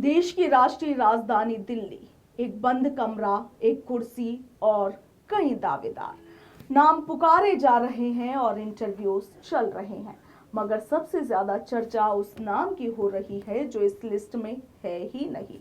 देश की राष्ट्रीय राजधानी दिल्ली, एक बंद कमरा, एक कुर्सी और कई दावेदार। नाम पुकारे जा रहे हैं और इंटरव्यूज चल रहे हैं, मगर सबसे ज्यादा चर्चा उस नाम की हो रही है जो इस लिस्ट में है ही नहीं।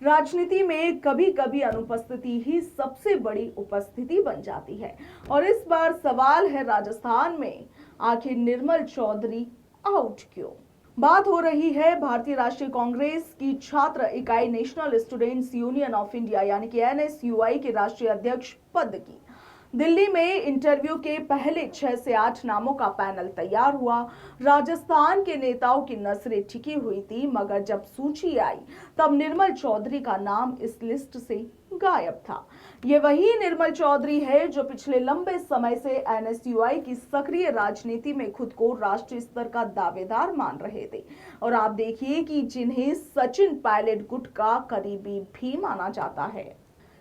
राजनीति में कभी कभी अनुपस्थिति ही सबसे बड़ी उपस्थिति बन जाती है और इस बार सवाल है राजस्थान में आखिर निर्मल चौधरी आउट क्यों। बात हो रही है भारतीय राष्ट्रीय कांग्रेस की छात्र इकाई national students union of India यानी कि एनएसयूआई के राष्ट्रीय अध्यक्ष पद की। दिल्ली में इंटरव्यू के पहले 6 से 8 नामों का पैनल तैयार हुआ। राजस्थान के नेताओं की नजरें टिकी हुई थी, मगर जब सूची आई तब निर्मल चौधरी का नाम इस लिस्ट से गायब था। ये वही निर्मल चौधरी है जो पिछले लंबे समय से एनएसयूआई की सक्रिय राजनीति में खुद को राष्ट्रीय स्तर का दावेदार मान रहे थे। और आप देखिए कि जिन्हें सचिन पायलट गुट का करीबी भी माना जाता है।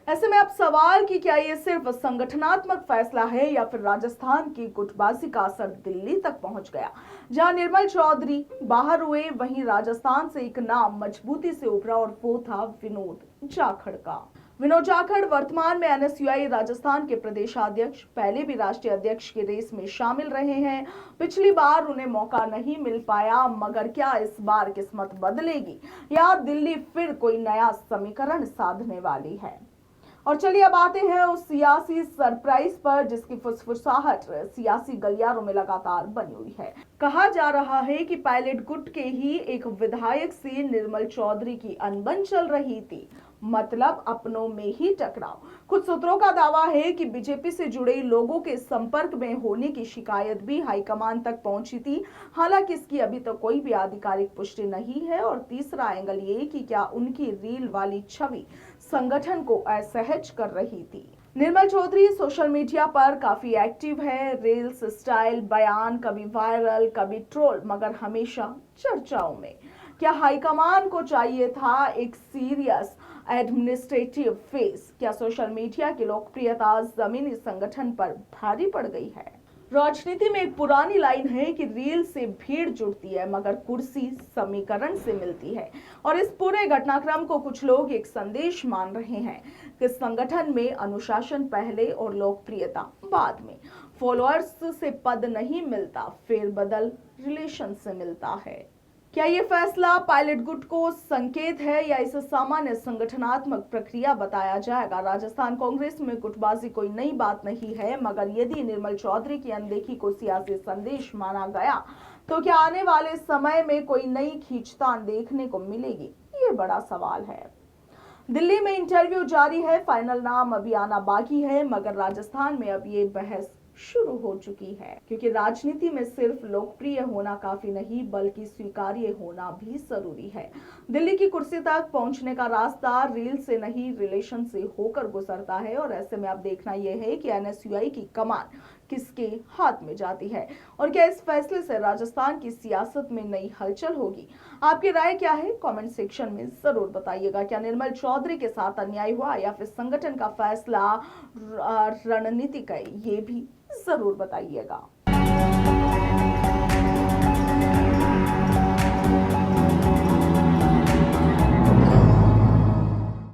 ऐसे में अब सवाल कि क्या ये सिर्फ संगठनात्मक फैसला है या फिर राजस्थान की गुटबाजी का असर दिल्ली तक पहुंच गया। जहां निर्मल चौधरी बाहर हुए, वहीं राजस्थान से एक नाम मजबूती से उभरा और वो था विनोद जाखड़ का। विनोद जाखड़ वर्तमान में एनएसयूआई राजस्थान के प्रदेशाध्यक्ष, पहले भी राष्ट्रीय अध्यक्ष की रेस में शामिल रहे हैं। पिछली बार उन्हें मौका नहीं मिल पाया, मगर क्या इस बार किस्मत बदलेगी या दिल्ली फिर कोई नया समीकरण साधने वाली है। और चलिए अब आते हैं उस सियासी सरप्राइज पर जिसकी फुसफुसाहट सियासी गलियारों में लगातार बनी हुई है। कहा जा रहा है कि पायलट गुट के ही एक विधायक से निर्मल चौधरी की अनबन चल रही थी, मतलब अपनों में ही टकराव। कुछ सूत्रों का दावा है कि बीजेपी से जुड़े लोगों के संपर्क में होने की शिकायत भी हाईकमान तक पहुंची थी। हालांकि इसकी अभी तक कोई भी आधिकारिक पुष्टि नहीं है। और तीसरा एंगल ये कि क्या उनकी रील वाली छवि संगठन को असहज कर रही थी। निर्मल चौधरी सोशल मीडिया पर काफी एक्टिव है। रील्स, स्टाइल, बयान कभी वायरल कभी ट्रोल, मगर हमेशा चर्चाओं में। क्या हाईकमान को चाहिए था एक सीरियस एडमिनिस्ट्रेटिव फेस? क्या सोशल मीडिया की लोकप्रियता जमीनी संगठन पर भारी पड़ गई है? राजनीति में एक पुरानी लाइन है कि रील से भीड़ जुड़ती है मगर कुर्सी समीकरण से मिलती है। और इस पूरे घटनाक्रम को कुछ लोग एक संदेश मान रहे हैं कि संगठन में अनुशासन पहले और लोकप्रियता बाद में। फॉलोअर्स से पद नहीं मिलता, फेरबदल रिलेशन से मिलता है। क्या ये फैसला पायलट गुट को संकेत है या इसे सामान्य संगठनात्मक प्रक्रिया बताया जाएगा? राजस्थान कांग्रेस में गुटबाजी कोई नई बात नहीं है, मगर यदि निर्मल चौधरी की अनदेखी को सियासी संदेश माना गया तो क्या आने वाले समय में कोई नई खींचतान देखने को मिलेगी? ये बड़ा सवाल है। दिल्ली में इंटरव्यू जारी है, फाइनल नाम अभी आना बाकी है, मगर राजस्थान में अब ये बहस शुरू हो चुकी है, क्योंकि राजनीति में सिर्फ लोकप्रिय होना काफी नहीं बल्कि स्वीकार्य होना भी जरूरी है। दिल्ली की कुर्सी तक पहुंचने का रास्ता रील से नहीं रिलेशन से होकर गुजरता है। और ऐसे में अब देखना यह है कि एनएसयूआई की कमान किसके हाथ में जाती है और क्या इस फैसले से राजस्थान की सियासत में नई हलचल होगी। आपकी राय क्या है? कमेंट सेक्शन में जरूर बताइएगा। क्या निर्मल चौधरी के साथ अन्याय हुआ या फिर संगठन का फैसला रणनीतिक है? ये भी जरूर बताइएगा।